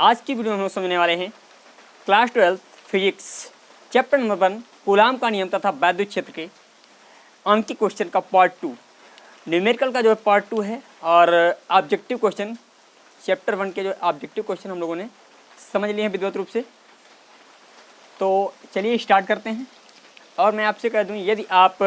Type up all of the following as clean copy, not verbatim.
आज की वीडियो में हम लोग समझने वाले हैं class 12 physics chapter number 1 coulomb का नियम तथा वैद्युत क्षेत्र के अंकित क्वेश्चन का पार्ट 2 न्यूमेरिकल का जो है पार्ट 2 है और ऑब्जेक्टिव क्वेश्चन चैप्टर 1 के जो ऑब्जेक्टिव क्वेश्चन हम लोगों ने समझ लिए हैं विधिवत रूप से। तो चलिए स्टार्ट करते हैं। और मैं आपसे कह दूं, यदि आप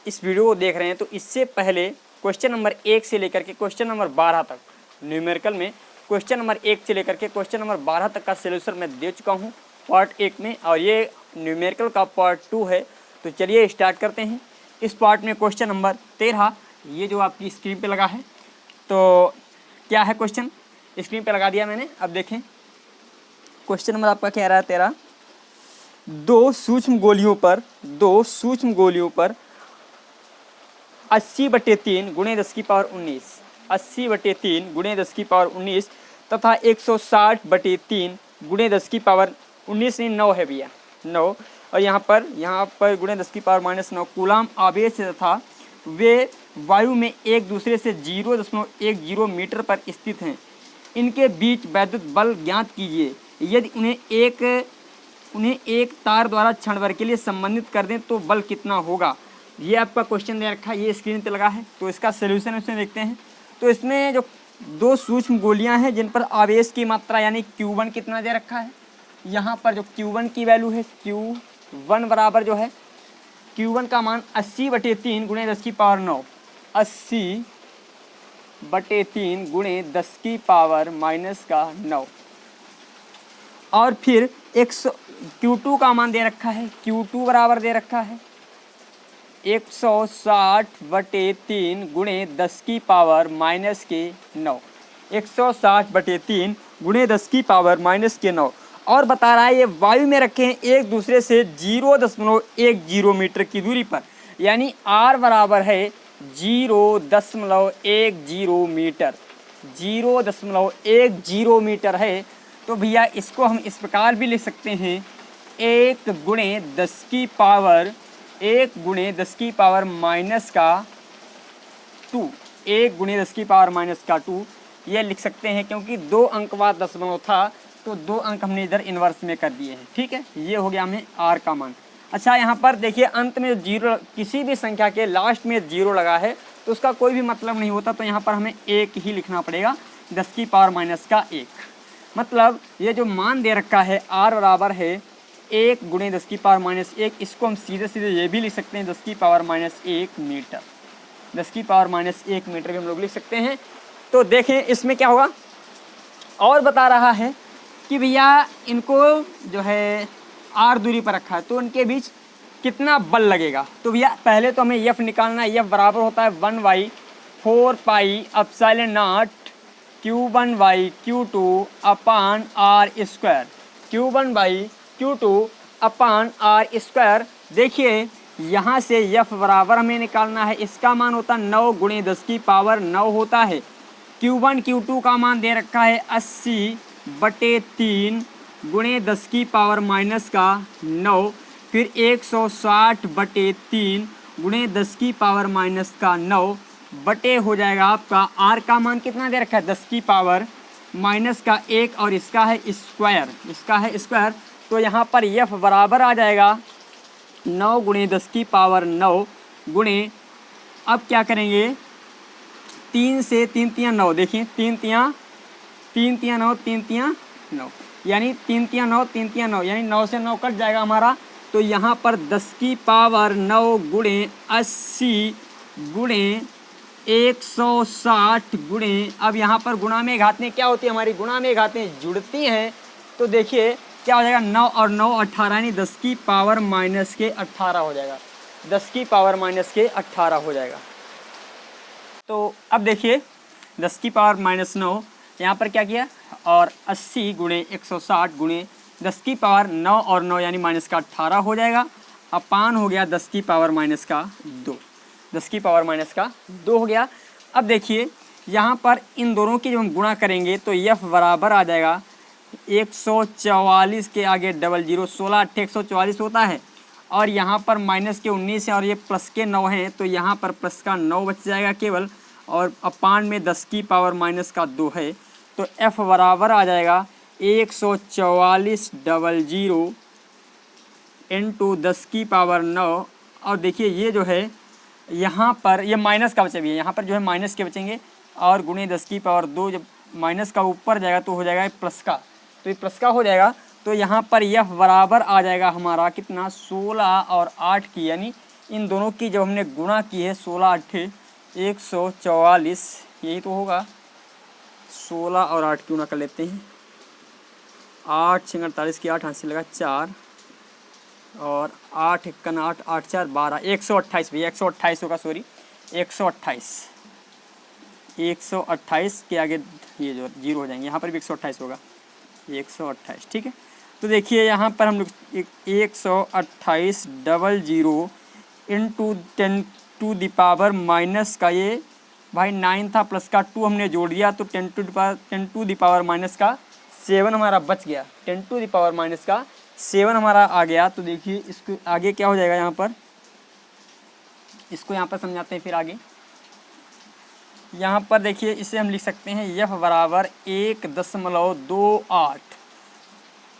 इस वीडियो को देख रहे हैं तो इससे पहले क्वेश्चन नंबर 1 से लेकर के क्वेश्चन नंबर 12 तक न्यूमेरिकल में क्वेश्चन नंबर 1 से लेकर के क्वेश्चन नंबर 12 तक का सोल्यूशन मैं दे चुका हूं पार्ट 1 में, और ये न्यूमेरिकल का पार्ट 2 है। तो चलिए स्टार्ट करते हैं। इस पार्ट में क्वेश्चन नंबर 13 ये जो आपकी स्क्रीन पे लगा है, तो क्या है क्वेश्चन, स्क्रीन पे लगा दिया मैंने। अब देखें क्वेश्चन नंबर आपका क्या रहा है 13। दो सूक्ष्म गोलियों पर 80/3 गुणे 10 की पावर 19 80/3 गुणे 10 की पावर 19 तथा 160/3 गुणे 10 की पावर 19 नहीं 9 है भैया 9, और यहाँ पर गुणे 10 की पावर -9 कूलाम आवेश तथा वे वायु में एक दूसरे से 0.10 मीटर पर स्थित हैं। इनके बीच वैद्युत बल ज्ञात कीजिए। यदि उन्हें एक तार द्वारा क्षण भर के लिए संबंधित कर दें तो बल कितना होगा। ये आपका क्वेश्चन दे रखा है, ये स्क्रीन पे लगा है। तो इसका सोल्यूशन इसमें देखते हैं। तो इसमें जो दो सूक्ष्म गोलियां हैं जिन पर आवेश की मात्रा यानी Q1 कितना दे रखा है, यहाँ पर जो Q1 की वैल्यू है Q1 बराबर जो है Q1 का मान 80/3 गुणे 10 की पावर 9 80/3 गुणे 10 की पावर -9, और फिर Q2 का मान दे रखा है, Q2 बराबर दे रखा है 160/3 गुणे 10 की पावर -9 160/3 गुणे 10 की पावर -9, और बता रहा है ये वायु में रखे हैं एक दूसरे से 0.10 मीटर की दूरी पर, यानी R बराबर है 0.10 मीटर 0.10 मीटर है। तो भैया इसको हम इस प्रकार भी लिख सकते हैं 1 गुणे 10 की पावर -2 1 गुणे 10 की पावर -2 ये लिख सकते हैं, क्योंकि 2 अंक बाद दशमलव था तो 2 अंक हमने इधर इन्वर्स में कर दिए हैं। ठीक है, ये हो गया हमें R का मान। अच्छा, यहाँ पर देखिए अंत में जीरो, किसी भी संख्या के लास्ट में 0 लगा है तो उसका कोई भी मतलब नहीं होता, तो यहाँ पर हमें 1 ही लिखना पड़ेगा 10 की पावर -1। मतलब ये जो मान दे रखा है R बराबर है 1 गुणे 10 की पावर -1, इसको हम सीधे ये भी लिख सकते हैं 10 की पावर -1 मीटर 10 की पावर -1 मीटर भी हम लोग लिख सकते हैं। तो देखें इसमें क्या होगा, और बता रहा है कि भैया इनको जो है R दूरी पर रखा है तो उनके बीच कितना बल लगेगा। तो भैया पहले तो हमें F निकालना है। F बराबर होता है 1/4πε0 Q1/Q2 अपान R², Q1/Q2 अपान R²। देखिए यहाँ से F बराबर हमें निकालना है, इसका मान होता है 9 गुणे 10 की पावर 9 होता है। Q1 Q2 का मान दे रखा है 80/3 गुणे 10 की पावर -9, फिर 160/3 गुणे 10 की पावर -9 बटे हो जाएगा आपका R का मान कितना दे रखा है 10 की पावर -1, और इसका है स्क्वायर। तो यहाँ पर F बराबर आ जाएगा 9 गुणे 10 की पावर 9 गुणे, अब क्या करेंगे 3 से 3 तियाँ 9, देखिए 3 तियाँ 9 3 तियाँ 9, यानी 3 तियाँ 9 3 तियाँ 9, यानी 9 से 9 कट जाएगा हमारा। तो यहाँ पर 10 की पावर 9 गुणे 80 गुणे 160 गुणे, अब यहाँ पर गुणा में घातें क्या होती है हमारी, गुणा में घातें जुड़ती हैं। तो देखिए क्या हो जाएगा 9 और 9 18, यानी 10 की पावर -18 हो जाएगा 10 की पावर -18 हो जाएगा। तो अब देखिए 10 की पावर -9 यहाँ पर क्या किया, और 80 गुणे 160 गुणे 10 की पावर 9 और 9 यानी -18 हो जाएगा, अपान हो गया 10 की पावर -2 10 की पावर -2 हो गया। अब देखिए यहाँ पर इन दोनों की जब हम गुणा करेंगे तो F बराबर आ जाएगा 144 के आगे 00 16 8 144 होता है, और यहाँ पर माइनस के 19 है और ये प्लस के 9 है, तो यहाँ पर प्लस का 9 बच जाएगा केवल, और अपान में 10 की पावर -2 है। तो F बराबर आ जाएगा 14400 इंटू 10 की पावर 9। और देखिए ये जो है यहाँ पर ये माइनस का बचे भी है, यहाँ पर जो है माइनस के बचेंगे और गुणे 10 की पावर 2। जब माइनस का ऊपर जाएगा तो हो जाएगा प्लस का, तो ये प्लस का हो जाएगा। तो यहाँ पर यह बराबर आ जाएगा हमारा कितना 16 और 8 की, यानी इन दोनों की जब हमने गुणा की है 16 8 144, यही तो होगा। 16 और 8 क्यों ना कर लेते हैं, 8 6 48 की 8 हाथ से लगा 4 और 8 1 8 8 4 12 128 भैया 128 होगा, सॉरी 128 के आगे ये जो जीरो हो जाएंगे, यहाँ पर भी 128 होगा 128, ठीक है। तो देखिए यहाँ पर हम लोग 12800 into 10 to the power minus का, ये भाई 9 था प्लस का 2 हमने जोड़ दिया तो 10 टू द पावर माइनस का 7 हमारा बच गया, 10 टू द पावर माइनस का 7 हमारा आ गया। तो देखिए इसको आगे क्या हो जाएगा, यहाँ पर इसको यहाँ पर समझाते हैं फिर आगे। यहाँ पर देखिए इसे हम लिख सकते हैं F बराबर 1.28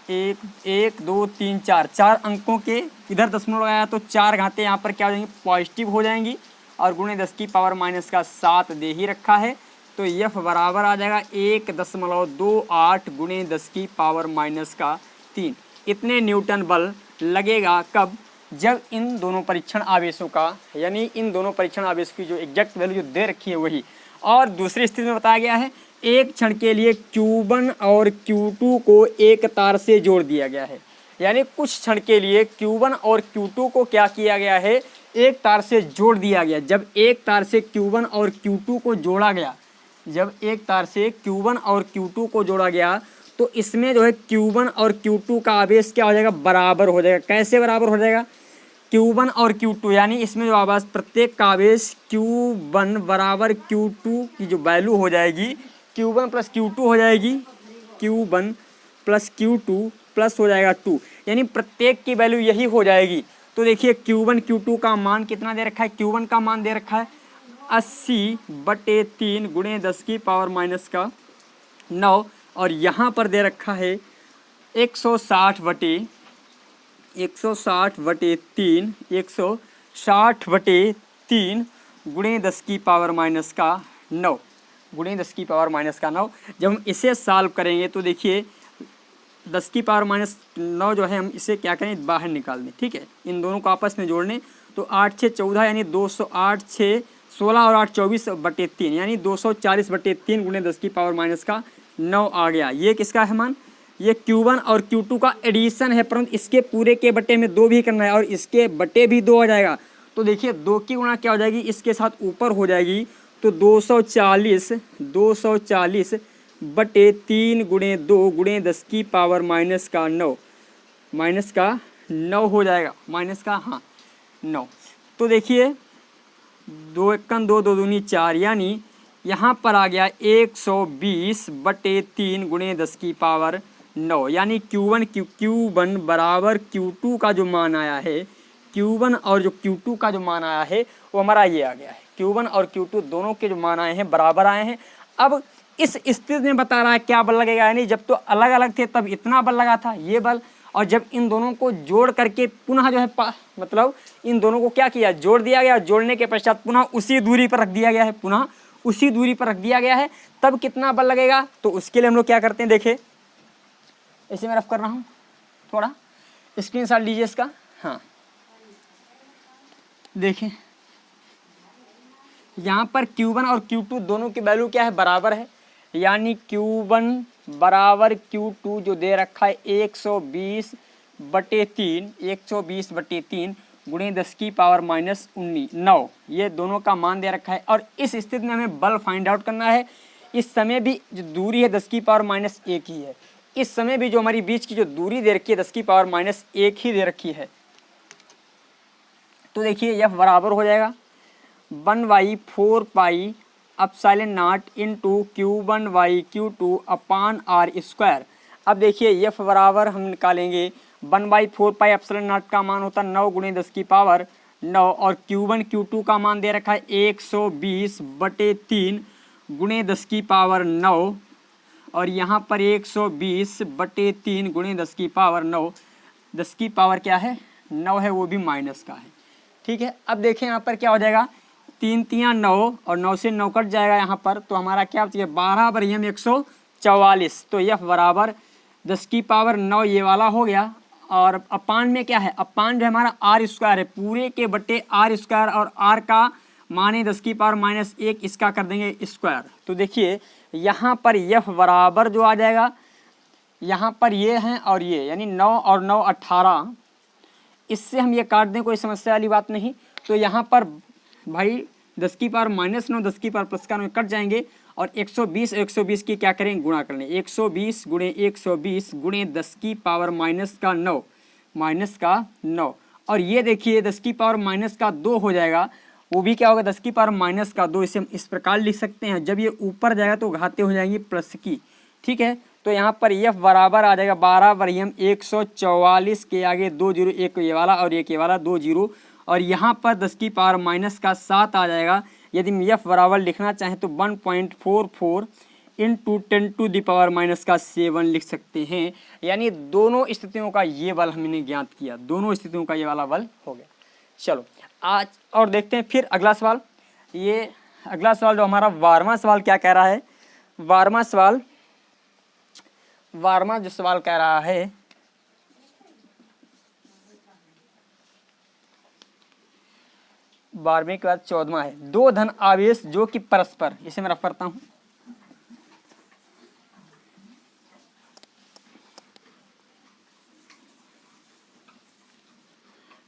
1 1 2 3 4 4 अंकों के इधर दशमलव लगाया तो 4 घातें यहाँ पर क्या हो जाएंगी, पॉजिटिव हो जाएंगी और गुणे 10 की पावर माइनस का 7 दे ही रखा है। तो F बराबर आ जाएगा 1.28 गुणे 10 की पावर माइनस का 3। इतने न्यूटन बल लगेगा कब, जब इन दोनों परीक्षण आवेशों का, यानी इन दोनों परीक्षण आवेश की जो एग्जैक्ट वैल्यू दे रखी है वही। और दूसरी स्थिति में बताया गया है एक क्षण के लिए Q1 और Q2 को एक तार से जोड़ दिया गया है, यानी कुछ क्षण के लिए Q1 और Q2 को क्या किया गया है, एक तार से जोड़ दिया गया। जब एक तार से Q1 और Q2 को जोड़ा गया, जब एक तार से Q1 और Q2 को जोड़ा गया तो इसमें जो है Q1 और Q2 का आवेश क्या हो जाएगा, बराबर हो जाएगा। कैसे बराबर हो जाएगा, Q1 और Q2 यानी इसमें जो आवाज़ प्रत्येक का आवेश Q1 बराबर Q2 की जो वैल्यू हो जाएगी Q1 प्लस Q2 हो जाएगी, Q1 प्लस Q2 प्लस हो जाएगा 2, यानी प्रत्येक की वैल्यू यही हो जाएगी। तो देखिए Q1 Q2 का मान कितना दे रखा है, Q1 का मान दे रखा है 80/3 गुणे 10 की पावर माइनस का 9 और यहाँ पर दे रखा है 160/3 160/3 गुणे 10 की पावर माइनस का 9 गुणे 10 की पावर माइनस का 9। जब हम इसे सॉल्व करेंगे तो देखिए 10 की पावर माइनस 9 जो है हम इसे क्या करें, बाहर निकाल दें, ठीक है। इन दोनों को आपस में जोड़ने तो 8 6 14 यानी 208 6 16 और 8 24/3 यानी 240/3 गुणे 10 की पावर माइनस का 9 आ गया। ये किसका है मान, ये Q1 और Q2 का एडिशन है, परंतु इसके पूरे के बटे में 2 भी करना है और इसके बटे भी 2 हो जाएगा। तो देखिए 2 की गुणा क्या हो जाएगी, इसके साथ ऊपर हो जाएगी तो 240/3 गुणे 2 गुणे 10 की पावर माइनस का 9 हो जाएगा, माइनस का 9। तो देखिए 2 1 2 2 दूनी 4 यानी यहाँ पर आ गया 120/3 गुणे 10 की पावर 9, यानी Q1 बराबर Q2 का जो मान आया है, Q1 और जो Q2 का जो मान आया है वो हमारा ये आ गया है। Q1 और Q2 दोनों के जो मान आए हैं बराबर आए हैं। अब इस स्थिति में बता रहा है क्या बल लगेगा, यानी जब तो अलग अलग थे तब इतना बल लगा था ये बल, और जब इन दोनों को जोड़ करके पुनः जो है मतलब इन दोनों को क्या किया, जोड़ दिया गया, जोड़ने के पश्चात पुनः उसी दूरी पर रख दिया गया है, पुनः उसी दूरी पर रख दिया गया है, तब कितना बल लगेगा। तो उसके लिए हम लोग क्या करते हैं, देखें इसे मैं रफ कर रहा हूँ, थोड़ा स्क्रीनशॉट लीजिए इसका। हाँ देखें यहाँ पर Q1 और Q2 दोनों की वैल्यू क्या है, बराबर है, यानी Q1 बराबर Q2 जो दे रखा है 120/3 गुणे 10 की पावर माइनस 9, ये दोनों का मान दे रखा है। और इस स्थिति में हमें बल फाइंड आउट करना है। इस समय भी जो दूरी है 10 की पावर माइनस 1 ही है, इस समय भी जो हमारी बीच की जो दूरी दे रखी है 10 की पावर माइनस 1 ही दे रखी है। तो देखिए F बराबर हो जाएगा 1/4 epsilon not into Q1/Q2 upon r²। अब देखिए F बराबर हम निकालेंगे 1/4 एप्सिलॉन नॉट का मान होता है 9 गुणे 10 की पावर 9 और Q1 Q2 का मान दे रखा है 120/3 गुणे 10 की पावर 9 और यहाँ पर 120/3 गुणे 10 की पावर 9, 10 की पावर क्या है 9 है, वो भी माइनस का है। ठीक है, अब देखें यहाँ पर क्या हो जाएगा, 3 तियाँ 9 और 9 से 9 कट जाएगा यहाँ पर, तो हमारा क्या बचेगा 12 144। तो यह बराबर 10 की पावर 9 ये वाला हो गया। और अपान में क्या है, अपान जो हमारा आर स्क्वायर है, पूरे के बटे आर स्क्वायर, और आर का माने 10 की पावर -1, इसका कर देंगे स्क्वायर। तो देखिए यहाँ पर यह बराबर जो आ जाएगा, यहाँ पर ये हैं और ये, यानी 9 और 9 18, इससे हम ये काट दें, कोई समस्या वाली बात नहीं। तो यहाँ पर भाई 10 की पावर -9, 10 की पावर प्लस का 9 कट जाएंगे, और 120 की क्या करेंगे, गुणा कर लें। 120 गुणे 120 गुणे 10 की पावर -9, और ये देखिए 10 की पावर -2 हो जाएगा, वो भी क्या होगा 10 की पावर -2। इसे हम इस प्रकार लिख सकते हैं, जब ये ऊपर जाएगा तो घाते हो जाएंगी प्लस की। ठीक है, तो यहाँ पर यह बराबर आ जाएगा 12 144 के आगे 2 जीरो, एक ये वाला और एक ये वाला 2 जीरो, और यहाँ पर 10 की पावर -7 आ जाएगा। यदि हम यह बराबर लिखना चाहें तो 1.44 इंटू 10⁻⁻7 लिख सकते हैं। यानी दोनों स्थितियों का ये बल हमने ज्ञात किया, दोनों स्थितियों का ये वाला बल हो गया। चलो आज और देखते हैं फिर अगला सवाल। ये अगला सवाल जो हमारा 12वां सवाल क्या कह रहा है, 12वां जो सवाल कह रहा है, बारहवीं के बाद 14वां है। दो धन आवेश जो कि परस्पर, इसे मैं रफ करता हूं,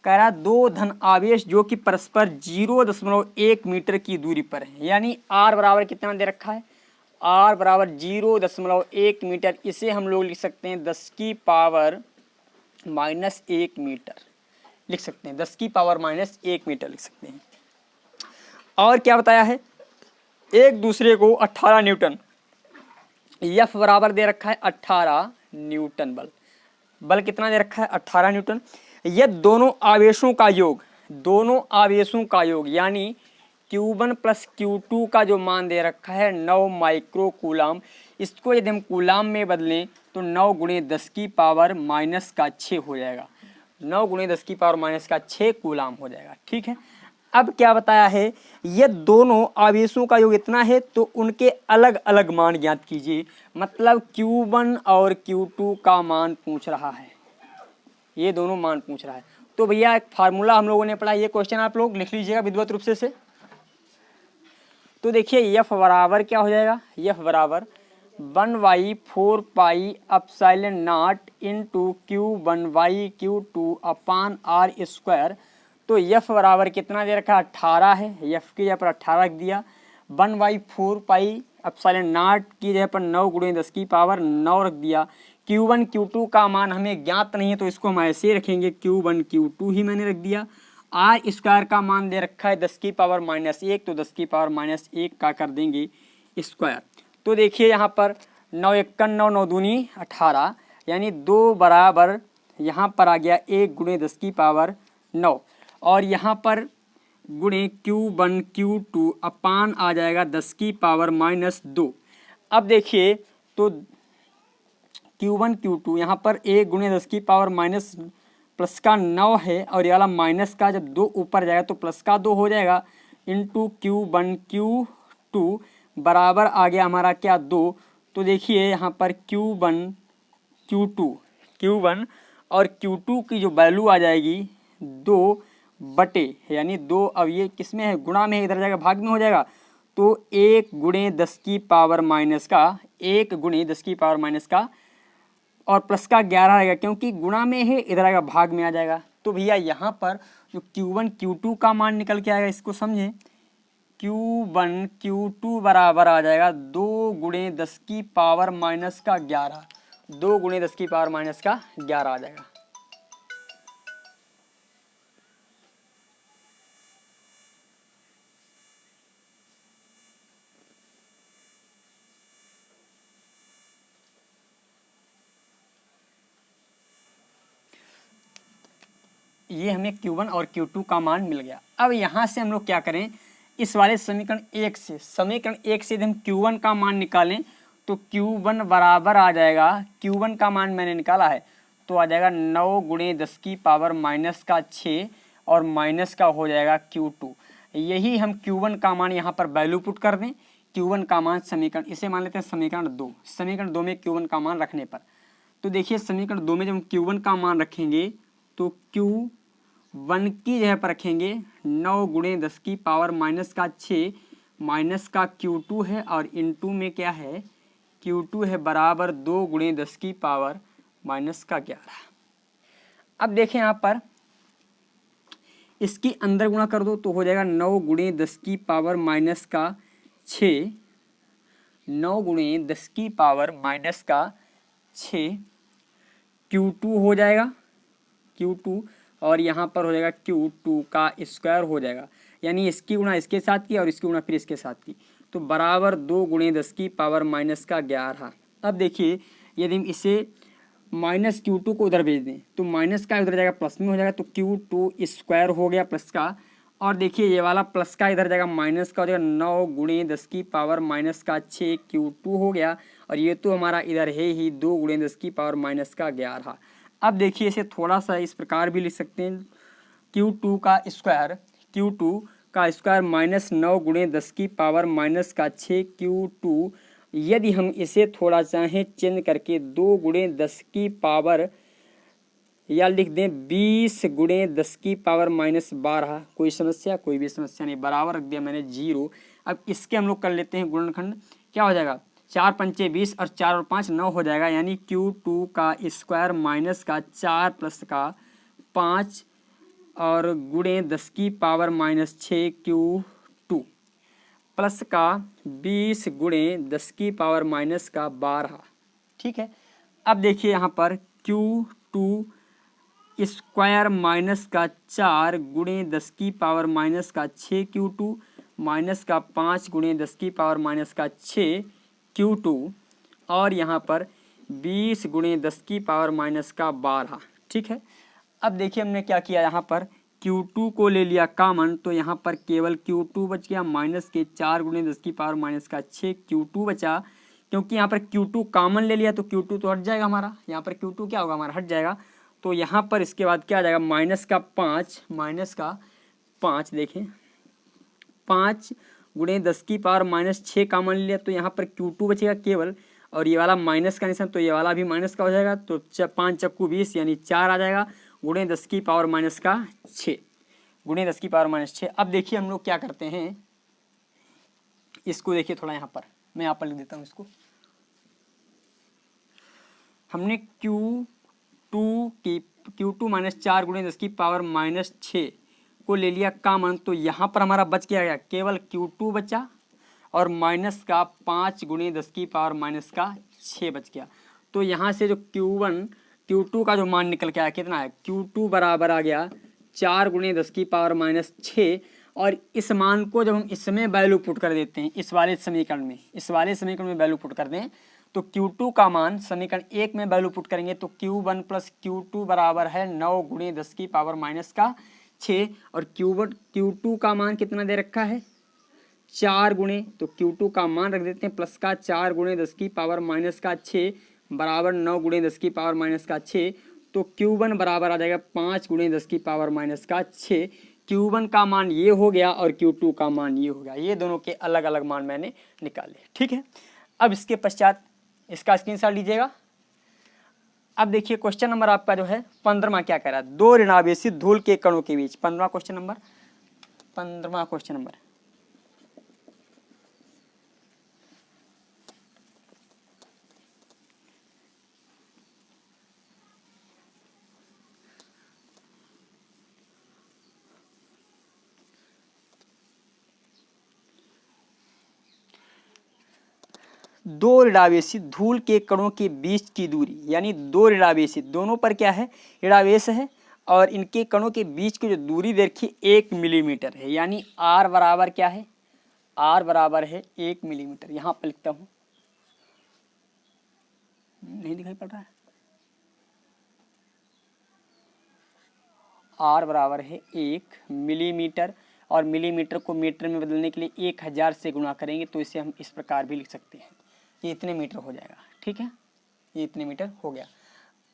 कह रहा दो धन आवेश जो कि परस्पर 0.1 मीटर की दूरी पर है। यानी r बराबर कितना दे रखा है, r बराबर 0.1 मीटर। इसे हम लोग लिख सकते हैं 10 की पावर -1 मीटर लिख सकते हैं, 10 की पावर -1 मीटर लिख सकते हैं। और क्या बताया है, एक दूसरे को 18 न्यूटन, F बराबर दे रखा है 18 न्यूटन बल, बल कितना दे रखा है 18 न्यूटन। यह दोनों आवेशों का योग, यानी Q1 + Q2 का जो मान दे रखा है 9 माइक्रो कूलाम, इसको यदि हम कूलाम में बदलें तो 9 गुणे 10 की पावर -6 हो जाएगा, 9 गुणे 10 की पावर -6 कूलाम हो जाएगा। ठीक है, अब क्या बताया है, ये दोनों आवेशों का योग इतना है, तो उनके अलग अलग मान ज्ञात कीजिए। मतलब Q1 और Q2 का मान पूछ रहा है, ये दोनों मान पूछ रहा है। तो भैया एक फार्मूला हम लोगों ने पढ़ा, ये क्वेश्चन आप लोग लिख लीजिएगा विधिवत रूप से। तो देखिए F बराबर क्या हो जाएगा, F बराबर 1/4πε0 इंटू Q1/Q2 अपान r²। तो F बराबर कितना दे रखा है 18 है, F की जगह पर 18 रख दिया, 1/4πε0 की जगह पर 9 गुणे 10 की पावर 9 रख दिया। Q1 Q2 का मान हमें ज्ञात नहीं है, तो इसको हम ऐसे रखेंगे, Q1 Q2 ही मैंने रख दिया। r² का मान दे रखा है 10 की पावर -1, तो 10 की पावर -1 का कर देंगे स्क्वायर। तो देखिए यहाँ पर 9 × 1 9, 9 दूनी 18, यानी 2 बराबर यहाँ पर आ गया 1 गुणे 10 की पावर 9, और यहाँ पर गुणे Q1 Q2 अपान आ जाएगा 10 की पावर -2। अब देखिए तो Q1 Q2 यहाँ पर 1 गुणे 10 की पावर प्लस का 9 है, और ये वाला माइनस का जब 2 ऊपर जाएगा तो प्लस का 2 हो जाएगा, इंटू Q1 Q2 बराबर आ गया हमारा क्या 2। तो देखिए यहाँ पर Q1 और Q2 की जो वैल्यू आ जाएगी 2 बटे, यानी 2, अब ये किस में है, गुणा में है, इधर जाएगा भाग में हो जाएगा, तो 1 गुणे 10 की पावर -का और प्लस का 11 आएगा, क्योंकि गुणा में है, इधर आएगा भाग में आ जाएगा। तो भैया यहाँ पर जो Q1 Q2 का मान निकल के आएगा, इसको समझें, Q1 Q2 बराबर आ जाएगा 2 गुणे 10 की पावर -11, 2 गुणे 10 की पावर -11 आ जाएगा। ये हमें Q1 और Q2 का मान मिल गया। अब यहाँ से हम लोग क्या करें, इस वाले समीकरण 1 से यदि हम Q1 का मान निकालें तो Q1 बराबर आ जाएगा, Q1 का मान मैंने निकाला है तो आ जाएगा 9 गुणे 10 की पावर माइनस का 6 और माइनस का हो जाएगा Q2। यही हम Q1 का मान यहाँ पर वैल्यू पुट कर दें। Q1 का मान समीकरण, इसे मान लेते हैं समीकरण 2। समीकरण 2 में Q1 का मान रखने पर तो देखिए समीकरण 2 में जब हम Q1 का मान रखेंगे तो Q1 की जगह पर रखेंगे 9 गुणे 10 की पावर माइनस का 6 माइनस का Q2 है और इनटू में क्या है Q2 है बराबर 2 गुणे 10 की पावर माइनस का 11। अब देखें यहाँ पर इसकी अंदर गुणा कर दो तो हो जाएगा 9 गुणे 10 की पावर माइनस का 6, 9 गुणे 10 की पावर माइनस का 6 Q2 हो जाएगा Q2 और यहाँ पर हो जाएगा Q2 का स्क्वायर हो जाएगा, यानी इसकी गुणा इसके साथ की और इसकी गुणा फिर इसके साथ की तो बराबर 2 गुणे 10 की पावर माइनस का 11। अब देखिए यदि हम इसे माइनस Q2 को उधर भेज दें तो माइनस का उधर जाएगा प्लस में हो जाएगा तो Q2 स्क्वायर हो गया प्लस का, और देखिए ये वाला प्लस का इधर जाएगा माइनस का हो जाएगा 9 गुणे 10 की पावर माइनस का 6 Q2 हो गया, और ये तो हमारा इधर है ही 2 गुणे 10 की पावर माइनस का 11। अब देखिए इसे थोड़ा सा इस प्रकार भी लिख सकते हैं Q2 का स्क्वायर माइनस 9 गुणे 10 की पावर माइनस का 6 Q2, यदि हम इसे थोड़ा चाहें चेंज करके 2 गुणे 10 की पावर या लिख दें 20 गुणे 10 की पावर माइनस 12, कोई समस्या? कोई भी समस्या नहीं, बराबर रख दिया मैंने 0। अब इसके हम लोग कर लेते हैं गुणनखंड, क्या हो जाएगा 4 पंचे 20 और 4 और 5 9 हो जाएगा, यानी Q2 का स्क्वायर माइनस का 4 प्लस का 5 और गुणे 10 की पावर माइनस 6 Q2 प्लस का 20 गुणे 10 की पावर माइनस का 12। ठीक है, अब देखिए यहाँ पर Q2 स्क्वायर माइनस का 4 गुणे 10 की पावर माइनस का 6 Q2 माइनस का 5 गुणे 10 की पावर माइनस का 6 Q2 और यहाँ पर 20 गुणे 10 की पावर माइनस का 12। ठीक है, अब देखिए हमने क्या किया, यहाँ पर Q2 को ले लिया कॉमन तो यहाँ पर केवल Q2 बच गया, माइनस के 4 गुणे 10 की पावर माइनस का 6 Q2 बचा। क्योंकि यहाँ पर Q2 कॉमन ले लिया तो Q2 तो हट जाएगा हमारा, यहाँ पर Q2 क्या होगा हमारा हट जाएगा, तो यहाँ पर इसके बाद क्या आ जाएगा माइनस का 5 देखें 5 गुणे 10 की पावर माइनस 6 कॉमन लिया तो यहाँ पर Q2 बचेगा केवल, और ये वाला माइनस का निशान तो ये वाला भी माइनस का हो जाएगा, तो 5 चक्कू 20 यानी 4 आ जाएगा गुणे 10 की पावर माइनस का 6 गुणे 10 की पावर माइनस 6। अब देखिए हम लोग क्या करते हैं, इसको देखिए थोड़ा यहाँ पर मैं यहाँ पर लिख देता हूँ इसको, हमने Q2 माइनस 4 गुणे 10 की पावर माइनस 6 को ले लिया कॉमन तो यहाँ पर हमारा बच गया केवल Q2 बचा और माइनस का 5 गुणे 10 की पावर माइनस का 6 बच गया। तो यहाँ से जो Q2 का जो मान निकल के आया कितना है, Q2 बराबर आ गया 4 गुणे 10 की पावर माइनस 6, और इस मान को जब हम इसमें वैल्यू पुट कर देते हैं इस वाले समीकरण में वैल्यू पुट कर दें तो Q2 का मान समीकरण 1 में वैल्यू पुट करेंगे तो Q1 प्लस Q2 बराबर है 9 गुणे 10 की पावर माइनस का 6, और Q2 का मान कितना दे रखा है 4 गुणे, तो Q2 का मान रख देते हैं प्लस का 4 गुणे 10 की पावर माइनस का 6 बराबर 9 गुणे 10 की पावर माइनस का 6, तो Q1 बराबर आ जाएगा 5 गुणे 10 की पावर माइनस का 6। Q1 का मान ये हो गया और Q2 का मान ये हो गया, ये दोनों के अलग अलग मान मैंने निकाले। ठीक है, अब इसके पश्चात इसका स्क्रीनशॉट लीजिएगा। अब देखिए क्वेश्चन नंबर आपका जो है 15वां क्या कह रहा है, 2 ऋणावेशी धूल के कणों के बीच। 15वां क्वेश्चन नंबर 2 ऋणावेशी धूल के कणों के बीच की दूरी, यानी 2 ऋणावेशी दोनों पर क्या है ऋणावेश है और इनके कणों के बीच की जो दूरी देखिए 1 मिलीमीटर है, यानी r बराबर क्या है, r बराबर है 1 मिलीमीटर। यहाँ पर लिखता हूँ, नहीं दिखाई पड़ रहा है, r बराबर है 1 मिलीमीटर, और मिलीमीटर को मीटर में बदलने के लिए 1000 से गुणा करेंगे तो इसे हम इस प्रकार भी लिख सकते हैं, ये इतने मीटर हो जाएगा, ठीक है, ये इतने मीटर हो गया।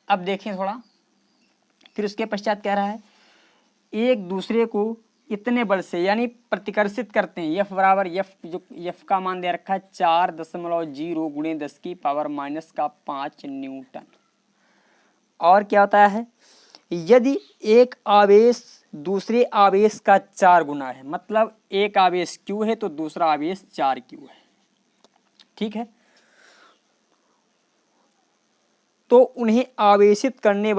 अब देखें थोड़ा, फिर उसके पश्चात कह रहा है एक दूसरे को इतने बल से यानी प्रतिकर्षित करते हैं। F बराबर F, जो F का मान दे रखा है 4.0 गुणे 10⁻⁵ न्यूटन। और क्या होता है, यदि एक आवेश दूसरे आवेश का 4 गुना है, मतलब एक आवेश Q है तो दूसरा आवेश 4Q है, ठीक है, तो उन्हें आवेशित करने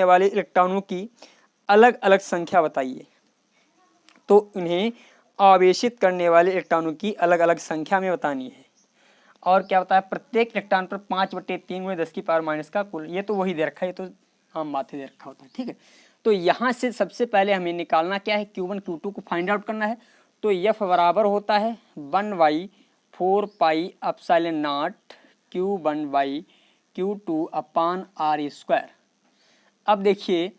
वाले इलेक्ट्रॉनों की अलग अलग संख्या बताइए। तो उन्हें आवेशित करने वाले इलेक्ट्रॉनों की अलग अलग संख्या में बतानी है। और क्या होता है, प्रत्येक इलेक्ट्रॉन पर 5/3 गुणे 10⁻⁻ का कुल, ये तो वही दे रखा है, ये तो आम बात ही दे रखा होता है, ठीक है। तो यहाँ से सबसे पहले हमें निकालना क्या है, Q1 Q2 को फाइंड आउट करना है। तो F बराबर होता है 1/4πε0 Q1/Q2/R²। अब देखिए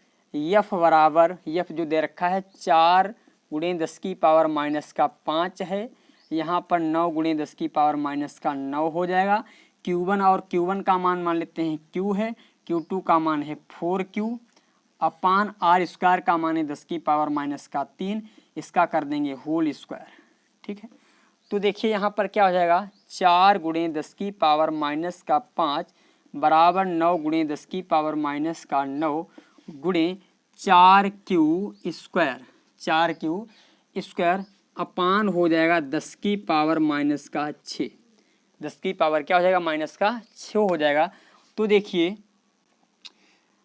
F बराबर, F जो दे रखा है 4 गुणे 10⁻⁻5 है, यहाँ पर 9 गुणे 10⁻⁻9 हो जाएगा। Q1 और Q1 का मान लेते हैं Q है, Q2 का मान है 4Q/R² का मान है 10⁻⁻3, इसका कर देंगे होल स्क्वायर, ठीक है। तो देखिए यहाँ पर क्या हो जाएगा, 4 गुणे 10⁻⁻5 बराबर 9 गुणे 10⁻⁻9 गुणे 4Q² अपान हो जाएगा 10⁻⁻6, 10 की पावर क्या हो जाएगा, -6 हो जाएगा। तो देखिए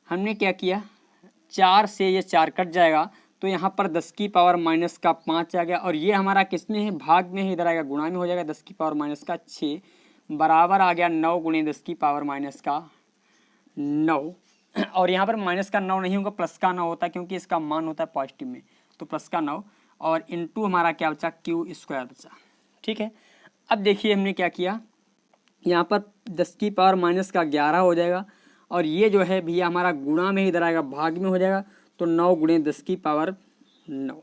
हमने क्या किया, 4 से ये 4 कट जाएगा, तो यहाँ पर 10⁻⁻5 आ गया, और ये हमारा किस में है, भाग में है, इधर आएगा गुणा में हो जाएगा 10⁻⁻6 बराबर आ गया 9 गुणे 10⁻⁻9। और यहाँ पर माइनस का 9 नहीं होगा, प्लस का 9 होता है, क्योंकि इसका मान होता है पॉजिटिव में, तो प्लस का 9 और इनटू हमारा क्या बचा, Q² बचा, ठीक है। अब देखिए हमने क्या किया, यहाँ पर 10⁻⁻11 हो जाएगा, और ये जो है भैया हमारा गुणा में इधर आएगा, भाग में हो जाएगा, तो 9 गुणे 10⁻9,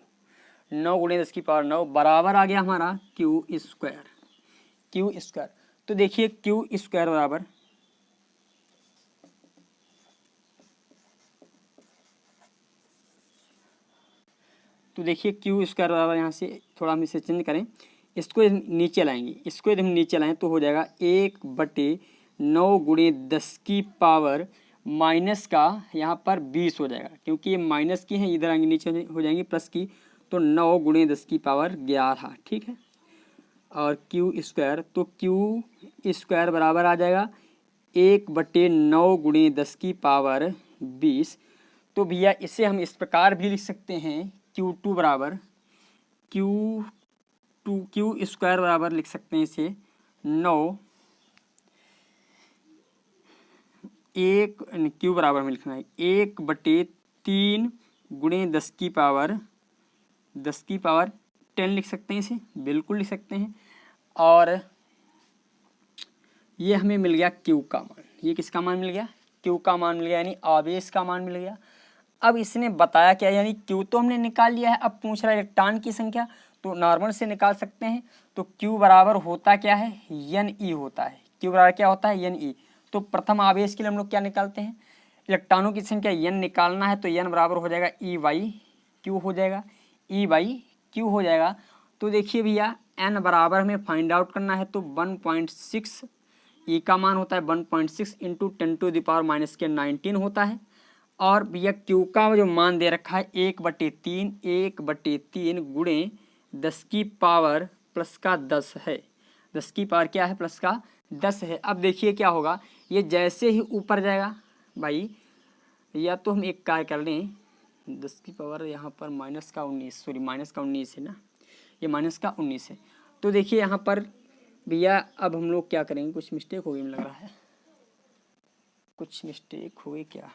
9 गुणे 10⁻9 बराबर आ गया हमारा Q²। तो देखिए Q² बराबर, तो देखिए Q² बराबर, यहाँ से थोड़ा हम इसे चेंज करें, इसको नीचे लाएंगे, इसको यदि हम नीचे लाएं तो हो जाएगा 1/9 गुणे 10⁻⁻, का यहाँ पर 20 हो जाएगा, क्योंकि ये माइनस की है, इधर आएंगे नीचे हो जाएंगी प्लस की, तो 9 गुणे 10⁻11, ठीक है। और Q², तो Q² बराबर आ जाएगा 1/9 गुणे 10⁻20। तो भैया इसे हम इस प्रकार भी लिख सकते हैं, Q2 बराबर Q² बराबर लिख सकते हैं इसे 9 Q बराबर में लिखना है 1/3 गुणे 10⁻10 लिख सकते हैं, इसे बिल्कुल लिख सकते हैं। और ये हमें मिल गया Q का मान, ये किसका मान मिल गया, Q का मान मिल गया, यानी आवेश का मान मिल गया। अब इसने बताया क्या, यानी Q तो हमने निकाल लिया है, अब पूछ रहा है इलेक्ट्रॉन की संख्या, तो नॉर्मल से निकाल सकते हैं। तो Q बराबर होता क्या है, Ne होता है, Q बराबर क्या होता है, Ne। तो प्रथम आवेश के लिए हम लोग क्या निकालते हैं, इलेक्ट्रॉनों की संख्या N निकालना है, तो N बराबर हो जाएगा E/Q हो जाएगा, E/Q हो जाएगा। तो देखिए भैया N बराबर हमें फाइंड आउट करना है, तो 1.6, E का मान होता है 1.6 इंटू 10⁻⁻19 होता है। और भैया Q का जो मान दे रखा है 1/3 गुणे 10⁻+10 है, 10 की पावर क्या है, प्लस का 10 है। अब देखिए क्या होगा, ये जैसे ही ऊपर जाएगा भाई, या तो हम एक कार्य कर लें, 10 की पावर यहाँ पर माइनस का 19 है ना, ये -19 है। तो देखिए यहाँ पर भैया अब हम लोग क्या करेंगे, कुछ मिस्टेक हो गई मुझे लग रहा है, कुछ मिस्टेक हो गई क्या,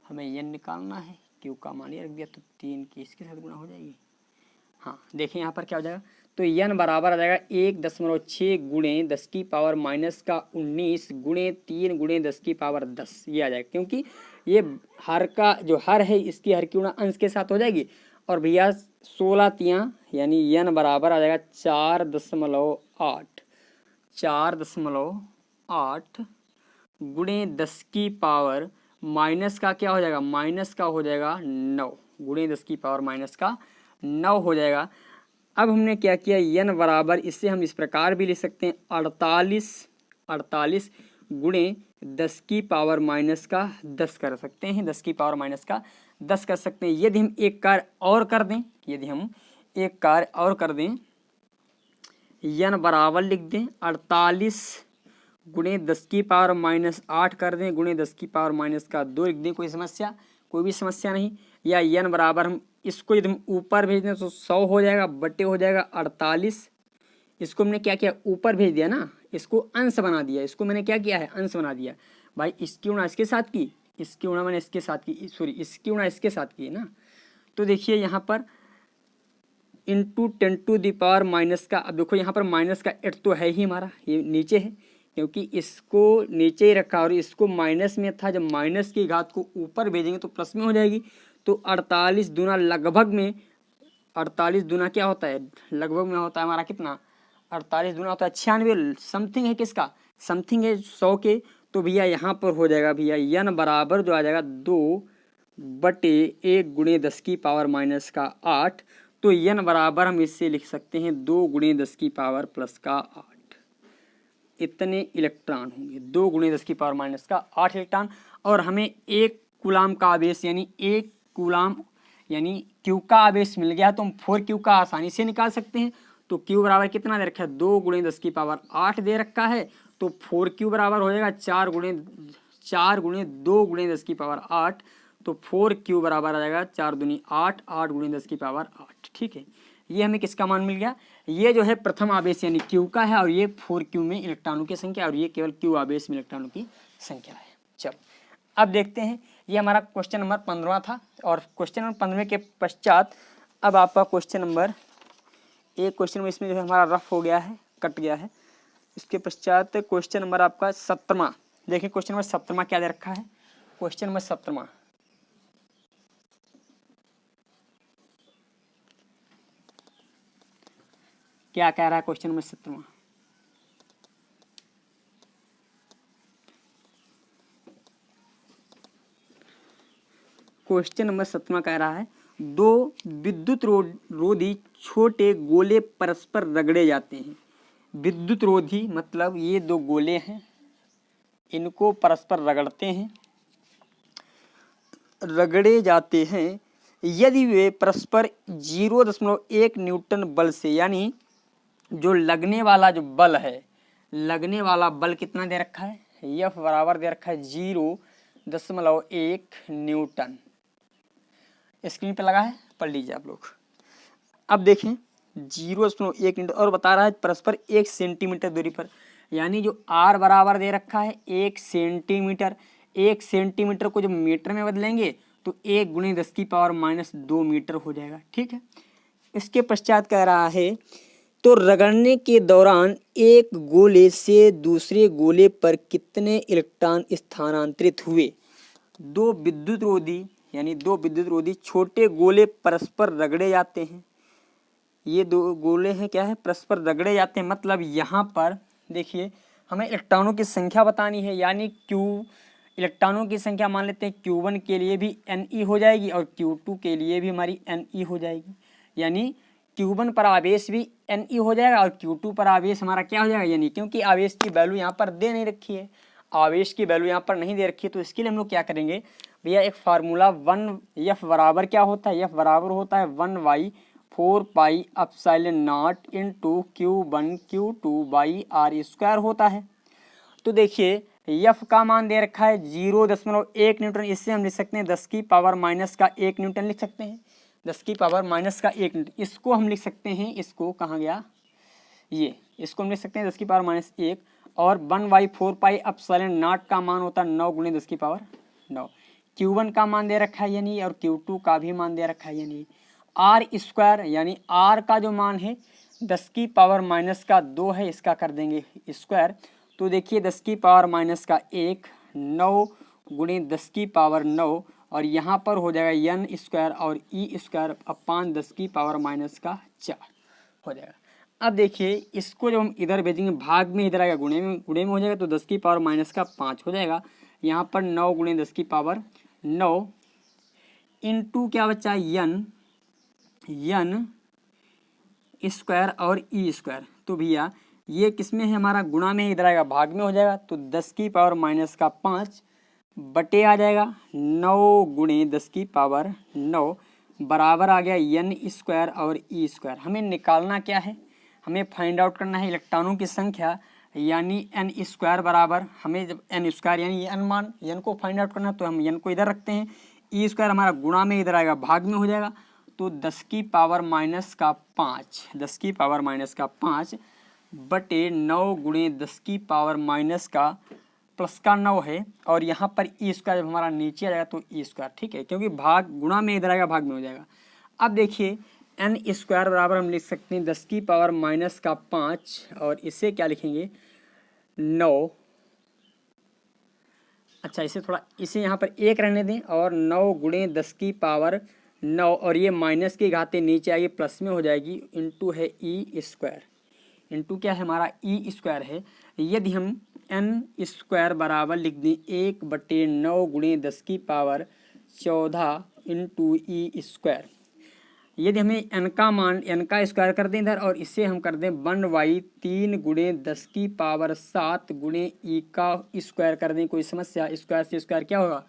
हमें N निकालना है, Q का मान ये रख दिया, तो 3 की इसके साथ गुणा हो जाएगी। हाँ देखिए यहाँ पर क्या हो जाएगा, तो N बराबर आ जाएगा 1.6 गुणे 10⁻⁻19 गुणे 3 गुणे 10⁻10, ये आ जाएगा, क्योंकि ये हर का जो हर है इसकी हर की गुणा अंश के साथ हो जाएगी, और भैया 16 तियाँ यानी n बराबर आ जाएगा 4.8 गुणे 10 की पावर माइनस का क्या हो जाएगा, माइनस का हो जाएगा 9 गुणे 10 की पावर माइनस का 9 हो जाएगा। अब हमने क्या किया, n बराबर, इससे हम इस प्रकार भी लिख सकते हैं 48 गुणे 10 की पावर माइनस का 10 कर सकते हैं, 10 की पावर माइनस का 10 कर सकते हैं। यदि हम एक कार्य और कर दें, n बराबर लिख दें 48 गुणे 10 की पावर माइनस 8 कर दें, गुणे 10 की पावर माइनस का 2 लिख दें, कोई भी समस्या नहीं। या n बराबर हम इसको यदि हम ऊपर भेज दें तो 100 हो जाएगा, बटे हो जाएगा 48। इसको हमने क्या किया, ऊपर भेज दिया ना, इसको अंश बना दिया, इसको मैंने क्या किया है, अंश बना दिया। भाई इसकी गुणा इसके साथ की, इसकी गुणा मैंने इसके साथ की, सॉरी इसकी गुणा इसके साथ की ना। तो देखिए यहाँ पर into 10 to the power minus का, अब देखो यहाँ पर माइनस का 8 तो है ही हमारा, ये नीचे है क्योंकि इसको नीचे ही रखा और इसको माइनस में था। जब माइनस की घात को ऊपर भेजेंगे तो प्लस में हो जाएगी। तो 48 दूना लगभग में, 48 दूना क्या होता है, लगभग में होता है हमारा कितना, 48 दूना होता है 96, समथिंग है किसका, समथिंग है 100 के। तो भैया यहाँ पर हो जाएगा भैया n बराबर जो आ जाएगा 2/1 गुणे 10 की पावर माइनस का 8। तो n बराबर हम इससे लिख सकते हैं 2 गुणे 10 की पावर प्लस का 8, इतने इलेक्ट्रॉन होंगे, 2 गुणे 10 की पावर माइनस का 8 इलेक्ट्रॉन। और हमें 1 कूलाम का आवेश यानी 1 कूलाम यानी Q का आवेश मिल गया, तो हम 4Q का आसानी से निकाल सकते हैं। तो Q बराबर कितना दे रखा है, 2 गुणे 10 की पावर 8 दे रखा है। तो 4Q बराबर हो जाएगा 4 गुणे 2 गुणे 10 की पावर 8। तो 4Q बराबर आ जाएगा 4 दूनी 8, 8 गुणे 10 की पावर 8। ठीक है, ये हमें किसका मान मिल गया, ये जो है प्रथम आवेश यानी Q का है, और ये 4Q में इलेक्ट्रॉनों की संख्या, और ये केवल Q आवेश में इलेक्ट्रॉनों की संख्या है। चलो अब देखते हैं, ये हमारा क्वेश्चन नंबर 15 था। और क्वेश्चन नंबर 15 के पश्चात अब आपका क्वेश्चन नंबर, एक क्वेश्चन में इसमें जो है हमारा रफ हो गया है, कट गया है। इसके पश्चात क्वेश्चन नंबर आपका 17, देखिए क्वेश्चन नंबर 17 क्या दे रखा है। क्वेश्चन नंबर 17 क्या कह रहा है, क्वेश्चन नंबर 17 क्वेश्चन नंबर 17 कह रहा है, 2 विद्युत रोधी छोटे गोले परस्पर रगड़े जाते हैं। विद्युत रोधी मतलब ये 2 गोले हैं, इनको परस्पर रगड़े जाते हैं यदि वे परस्पर 0.1 न्यूटन बल से, यानी जो लगने वाला जो बल है, लगने वाला बल कितना दे रखा है, F बराबर दे रखा है 0.1 न्यूटन। स्क्रीन पे लगा है, पढ़ लीजिए आप लोग। अब देखें 0.1 न्यूटन और बता रहा है परस्पर 1 सेंटीमीटर दूरी पर, यानी जो R बराबर दे रखा है 1 सेंटीमीटर। 1 सेंटीमीटर को जब मीटर में बदलेंगे तो 1 गुणे 10 की पावर माइनस 2 मीटर हो जाएगा। ठीक है, इसके पश्चात कह रहा है, तो रगड़ने के दौरान एक गोले से दूसरे गोले पर कितने इलेक्ट्रॉन स्थानांतरित हुए। 2 विद्युत रोधी यानी 2 विद्युत रोधी छोटे गोले परस्पर रगड़े जाते हैं। ये 2 गोले हैं, क्या है, परस्पर रगड़े जाते हैं। मतलब यहाँ पर देखिए हमें इलेक्ट्रॉनों की संख्या बतानी है, यानी Q इलेक्ट्रॉनों की संख्या मान लेते हैं Q1 के लिए भी Ne हो जाएगी और Q2 के लिए भी हमारी Ne हो जाएगी। यानी Q1 पर आवेश भी Ne हो जाएगा और Q2 पर आवेश हमारा क्या हो जाएगा, यानी क्योंकि आवेश की वैल्यू यहाँ पर दे नहीं रखी है, आवेश की वैल्यू यहाँ पर नहीं दे रखी है। तो इसके लिए हम लोग क्या करेंगे भैया, एक फार्मूला 1F बराबर क्या होता है, F बराबर होता है 1/4 pi epsilon naught into Q1 Q2/r² होता है। तो देखिए F का मान दे रखा है 0.1 न्यूटन, इससे हम लिख सकते हैं 10 की पावर माइनस का 1 न्यूटन लिख सकते हैं, 10 की पावर माइनस का 1 न्यूटन। इसको हम लिख सकते हैं, इसको कहाँ गया, ये इसको हम लिख सकते हैं 10 की पावर माइनस 1, और 1/4 पाई एप्सिलॉन नॉट का मान होता है 9 गुणे 10 की पावर 9। Q1 का मान दे रखा है यानी, और Q2 का भी मान दे रखा है यानी। R² यानी R का जो मान है 10 की पावर माइनस का 2 है, इसका कर देंगे स्क्वायर। तो देखिए 10 की पावर माइनस का 1, 9 गुणे 10 की पावर 9 और यहाँ पर हो जाएगा n स्क्वायर और ई स्क्वायर अपान 10 की पावर माइनस का 4 हो जाएगा। अब देखिए इसको जब हम इधर भेजेंगे भाग में इधर आएगा गुणे में हो जाएगा, तो 10 की पावर माइनस का 5 हो जाएगा। यहाँ पर 9 गुणे 10 की पावर 9 इंटू क्या बचा n स्क्वायर और ई स्क्वायर। तो भैया ये किस में है हमारा, गुणा में, इधर आएगा भाग में हो जाएगा, तो 10 की पावर माइनस का 5 बटे आ जाएगा 9 गुणे 10 की पावर 9 बराबर आ गया n स्क्वायर और ई स्क्वायर। हमें निकालना क्या है, हमें फाइंड आउट करना है इलेक्ट्रॉनों की संख्या, यानी n स्क्वायर बराबर, हमें जब n स्क्वायर यानी n मान n को फाइंड आउट करना है तो हम n को इधर रखते हैं, ई स्क्वायर हमारा गुणा में इधर आएगा भाग में हो जाएगा, तो 10 की पावर माइनस का 5 10 की पावर माइनस का 5 बटे 9 गुणे 10 की पावर माइनस का प्लस का 9 है, और यहाँ पर ई स्क्वायर जब हमारा नीचे आ जाएगा तो ई स्क्वायर, ठीक है, क्योंकि भाग गुणा में इधर आएगा भाग में हो जाएगा। अब देखिए n स्क्वायर बराबर हम लिख सकते हैं 10 की पावर माइनस का 5 और इसे क्या लिखेंगे 9। अच्छा इसे थोड़ा इसे यहाँ पर 1 रहने दें, और 9 गुणे 10 की पावर 9 और ये माइनस की घातें नीचे आएगी प्लस में हो जाएगी, इंटू है ई स्क्वायर, इंटू क्या है हमारा ई स्क्वायर है। यदि हम n स्क्वायर बराबर लिख दें 1 बटे 9 गुणे 10 की पावर 14 इंटू ई स्क्वायर, यदि हमें n का मान n का स्क्वायर कर दें इधर, और इसे हम कर दें 1/3 गुणे 10 की पावर 7 गुणे ई का स्क्वायर कर दें, कोई समस्या, स्क्वायर से स्क्वायर क्या होगा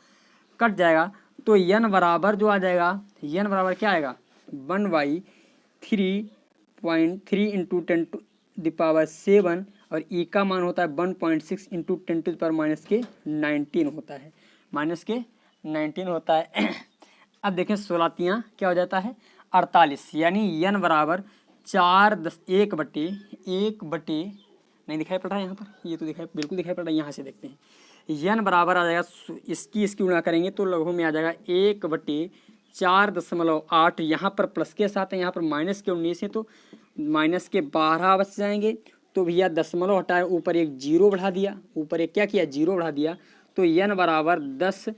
कट जाएगा, तो n बराबर जो आ जाएगा, n बराबर क्या आएगा 1/3.3 इंटू 10 टू द पावर 7, और ई का मान होता है 1.6 into 10 to the power minus के 19 होता है, माइनस के 19 होता है। अब देखें 16 क्या हो जाता है 48, यानी n बराबर 1 बटे नहीं दिखाई पड़ रहा है यहाँ पर, ये तो दिखाई बिल्कुल दिखाई पड़ रहा है, यहाँ से देखते हैं n बराबर आ जाएगा, इसकी गुणा करेंगे तो लघु में आ जाएगा 1/4.8, यहाँ पर प्लस के साथ है, यहाँ पर माइनस के 19 है तो माइनस के 12 बच जाएंगे, तो भैया दशमलव हटाए ऊपर एक जीरो बढ़ा दिया, ऊपर एक क्या किया जीरो बढ़ा दिया, तो n बराबर 10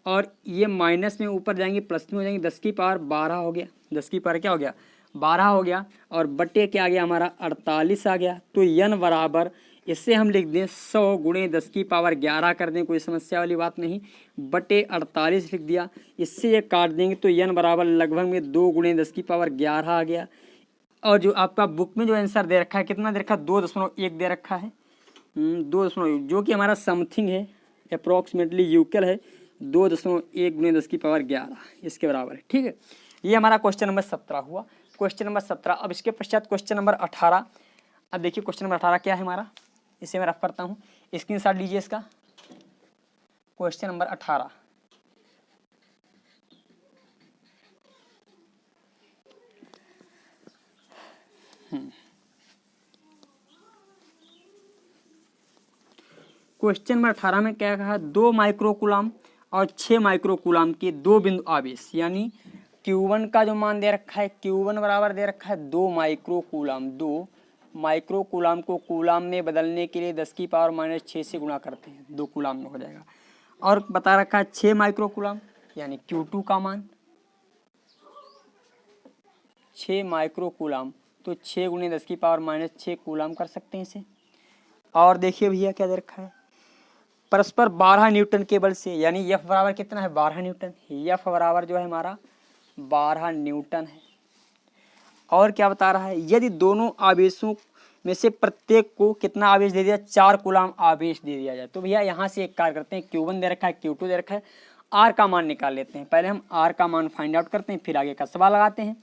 और ये माइनस में ऊपर जाएंगे प्लस में हो जाएंगे, 10 की पावर 12 हो गया, 10 की पावर क्या हो गया 12 हो गया, और बटे क्या आ गया हमारा 48 आ गया। तो n बराबर इससे हम लिख दें 100 गुणे 10 की पावर 11 कर दें, कोई समस्या वाली बात नहीं, बटे 48 लिख दिया, इससे ये काट देंगे तो n बराबर लगभग में 2 गुणे 10 की पावर 11 आ गया। और जो आपका बुक में जो आंसर दे रखा है कितना दे रखा है 2.1 दे रखा है, 2.1 जो कि हमारा समथिंग है, अप्रॉक्सीमेटली यूकल है, 2.1 गुणे 10 की पावर 11 इसके बराबर है, ठीक है। ये हमारा क्वेश्चन नंबर 17 हुआ, क्वेश्चन नंबर 17। अब इसके पश्चात क्वेश्चन नंबर 18। अब देखिए क्वेश्चन नंबर 18 क्या है हमारा, इसे मैं रफ करता हूँ, स्क्रीनशॉट लीजिए इसका। क्वेश्चन नंबर 18 क्वेश्चन नंबर 18 में क्या कहा, 2 माइक्रोकूलम और 6 माइक्रोकूलम के 2 बिंदु आवेश, यानी Q1 का जो मान दे रखा है, Q1 बराबर दे रखा है 2 माइक्रोकूलम, 2 माइक्रोकूलम को कूलम में बदलने के लिए 10 की पावर माइनस 6 से गुणा करते हैं, 2 कूलम में हो जाएगा। और बता रखा है 6 माइक्रोकूलम यानी Q2 का मान 6 माइक्रोकूलम, तो 6 गुणे 10 की पावर माइनस 6 कूलम कर सकते हैं इसे। और देखिए भैया क्या दे रखा है, परस्पर 12 न्यूटन के बल से, यानी F बराबर कितना है 12 न्यूटन, F बराबर जो है हमारा 12 न्यूटन है। और क्या बता रहा है, यदि दोनों आवेशों में से प्रत्येक को कितना आवेश दे दिया 4 कूलम आवेश दे दिया जाए, तो भैया यहाँ से एक कार्य करते हैं, Q1 दे रखा है Q2 दे रखा है, R का मान निकाल लेते हैं। पहले हम R का मान फाइंड आउट करते हैं, फिर आगे का सवाल लगाते हैं।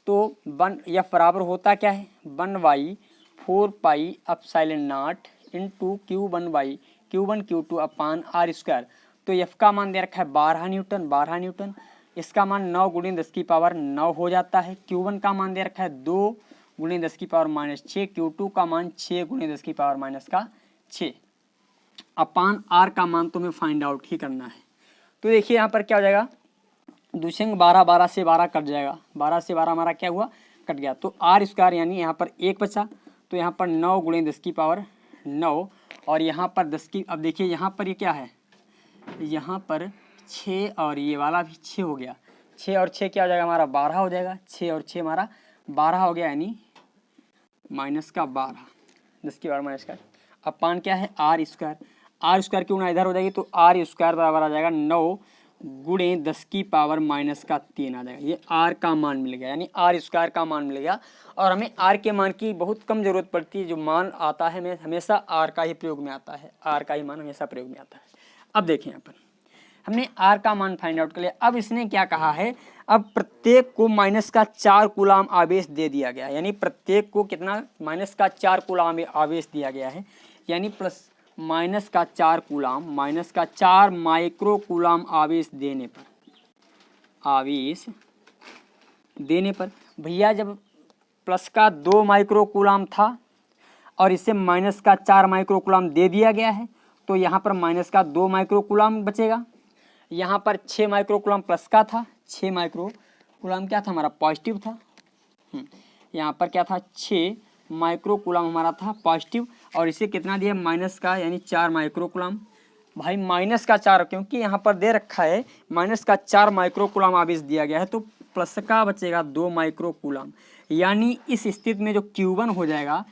तो F बराबर होता क्या है 1/4 pi epsilon not into Q1 Q2 upon R square. तो F का मान दे रखा है 12 न्यूटन, इसका मान 9 गुणे 10 की पावर 9 हो जाता है। Q1 का मान दे रखा है 2 गुणे 10 की पावर माइनस 6, Q2 का मान 6 गुणे 10 की पावर माइनस का 6 अपान R का मान तुम्हें फाइंड आउट ही करना है। तो देखिए यहाँ पर क्या हो जाएगा, दूसरे 12 से 12 कट जाएगा, 12 से 12 हमारा क्या हुआ कट गया, तो R स्क्वायर यानी यहाँ पर 1 बचा, तो यहाँ पर 9 गुणे 10 की पावर 9 और यहाँ पर 10 की, अब देखिए यहाँ पर ये क्या है, यहाँ पर 6 और ये वाला भी 6 हो गया। 6 और 6 क्या हो जाएगा हमारा 12 हो जाएगा। 6 और 6 हमारा 12 हो गया, यानी माइनस का 12, 10 की पावर माइनस का। अब पान क्या है आर स्क्वायर। आर स्क्वायर की गुणा इधर हो जाएगी तो आर स्क्वायर बराबर आ जाएगा 9 गुणे 10 की पावर माइनस का 3 आ जाएगा। ये आर का मान मिल गया, यानी आर स्क्वायर का मान मिल गया। और हमें आर के मान की बहुत कम जरूरत पड़ती है, जो मान आता है हमें हमेशा आर का ही प्रयोग में आता है, आर का ही मान हमेशा प्रयोग में आता है। अब देखें यहाँ पर हमने आर का मान फाइंड आउट कर लिया। अब इसने क्या कहा है, अब प्रत्येक को माइनस का 4 कूलाम आवेश दे दिया गया है, यानी प्रत्येक को कितना माइनस का 4 कूलाम आवेश दिया गया है, यानी प्लस माइनस का 4 कूलाम माइनस का 4 माइक्रो कूलाम आवेश देने पर भैया जब प्लस का 2 माइक्रो कूलाम था और इसे माइनस का 4 माइक्रो कूलाम दे दिया गया है, तो यहाँ पर माइनस का 2 माइक्रो कूलाम बचेगा। यहाँ पर 6 माइक्रो कूलाम प्लस का था, 6 माइक्रो कूलाम क्या था हमारा पॉजिटिव था। यहाँ पर क्या था 6 माइक्रो कूलाम हमारा था पॉजिटिव, और इसे कितना दिया माइनस का, यानी 4 माइक्रो कूलाम। भाई माइनस का 4, क्योंकि यहाँ पर दे रखा है माइनस का 4 माइक्रो कूलाम आवेश दिया गया है, तो प्लस का बचेगा 2 माइक्रो कूलाम। यानी इस स्थिति में जो Q1 हो जाएगा,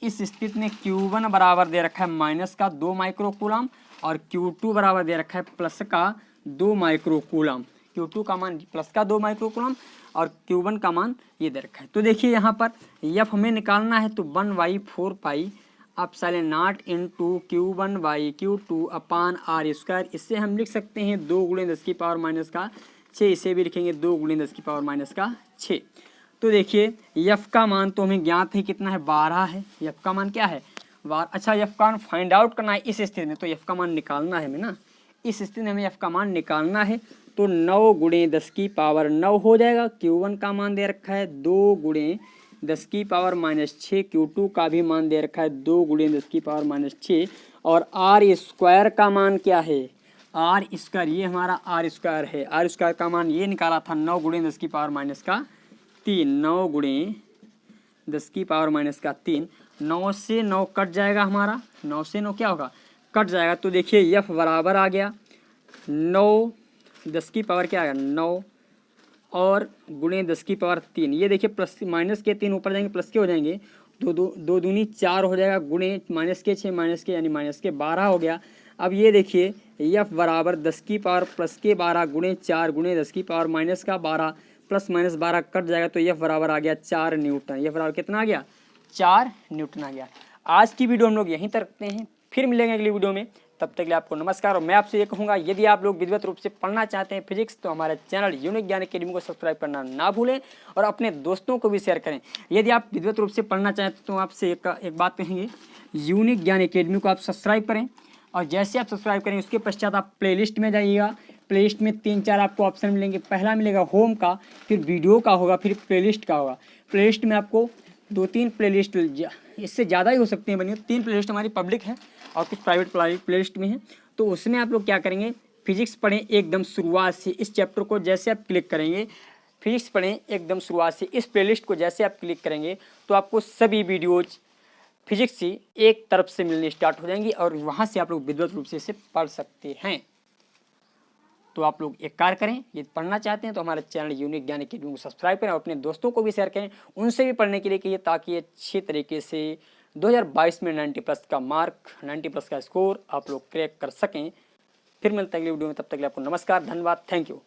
इस स्थिति में Q1 बराबर दे रखा है माइनस का 2 माइक्रो कूलाम और Q2 बराबर दे रखा है प्लस का 2 माइक्रो कूलाम। Q2 का मान प्लस का 2 माइक्रो कूलाम और Q1 का मान ये दे रखा है। तो देखिए यहाँ पर F हमें निकालना है, तो 1/4 pi epsilon naught into Q1/Q2 upon r square. इससे हम लिख सकते हैं 2 गुणे 10 की पावर माइनस का 6, इसे भी लिखेंगे 2 गुणे 10 की पावर माइनस का 6। तो देखिए F का मान तो हमें ज्ञात है, कितना है 12 है। F का मान क्या है 12। अच्छा F का मान फाइंड आउट करना है इस स्थिति में, तो F का मान निकालना है हमें ना, इस स्थिति में हमें F का मान निकालना है। तो 9 गुणे 10 की पावर 9 हो जाएगा। Q1 का मान दे रखा है 2 गुणे 10 की पावर माइनस 6, Q2 का भी मान दे रखा है 2 गुणे 10 की पावर माइनस 6, और आर स्क्वायर का मान क्या है आर स्क्वायर, ये हमारा आर स्क्वायर है। आर स्क्वायर का मान ये निकाला था 9 गुणे 10 की पावर माइनस का 3, 9 गुणे 10 की पावर माइनस का 3। 9 से 9 कट जाएगा हमारा, 9 से 9 क्या होगा कट जाएगा। तो देखिए F बराबर आ गया 9 10 की पावर क्या आएगा 9 और गुणे 10 की पावर 3। ये देखिए प्लस माइनस के 3 ऊपर जाएंगे प्लस के हो जाएंगे, दो दूनी 4 हो जाएगा, गुणे माइनस के 6 माइनस के यानी माइनस के 12 हो गया। अब ये देखिए F बराबर 10 की पावर प्लस के 12 गुणे 4 गुणे 10 की पावर माइनस का 12 प्लस माइनस 12 कट जाएगा, तो F बराबर आ गया 4 न्यूटन। F बराबर कितना आ गया 4 न्यूटन आ गया। आज की वीडियो हम लोग यहीं तक रखते हैं, फिर मिलेंगे अगली वीडियो में। तब तक के लिए आपको नमस्कार। और मैं आपसे ये कहूँगा, यदि आप लोग विधिवत रूप से पढ़ना चाहते हैं फिजिक्स, तो हमारे चैनल यूनिक ज्ञान अकेडमी को सब्सक्राइब करना ना भूलें और अपने दोस्तों को भी शेयर करें। यदि आप विधिवत रूप से पढ़ना चाहते तो आपसे एक बात कहेंगे, यूनिक ज्ञान अकेडमी को आप सब्सक्राइब करें, और जैसे आप सब्सक्राइब करें उसके पश्चात आप प्लेलिस्ट में जाइएगा। प्लेलिस्ट में 3-4 आपको ऑप्शन मिलेंगे। पहला मिलेगा होम का, फिर वीडियो का होगा, फिर प्लेलिस्ट का होगा। प्लेलिस्ट में आपको 2-3 प्लेलिस्ट, इससे ज़्यादा ही हो सकते हैं बनी, 3 प्लेलिस्ट हमारी पब्लिक है और कुछ प्राइवेट प्लेलिस्ट में है। तो उसमें आप लोग क्या करेंगे, फिजिक्स पढ़ें एकदम शुरुआत से। इस चैप्टर को जैसे आप क्लिक करेंगे, फिजिक्स पढ़ें एकदम शुरुआत से, इस प्लेलिस्ट को जैसे आप क्लिक करेंगे तो आपको सभी वीडियोज फिजिक्स की एक तरफ से मिलनी स्टार्ट हो जाएंगी, और वहाँ से आप लोग विधिवत रूप से इसे पढ़ सकते हैं। तो आप लोग एक कार्य करें, यदि पढ़ना चाहते हैं तो हमारे चैनल यूनिक ज्ञान अकेडमी को सब्सक्राइब करें और अपने दोस्तों को भी शेयर करें, उनसे भी पढ़ने के लिए कहिए, ताकि अच्छे तरीके से 2022 में 90+ का मार्क, 90+ का स्कोर आप लोग क्रैक कर सकें। फिर मिलते हैं अगली वीडियो में, तब तक के लिए आपको नमस्कार, धन्यवाद, थैंक यू।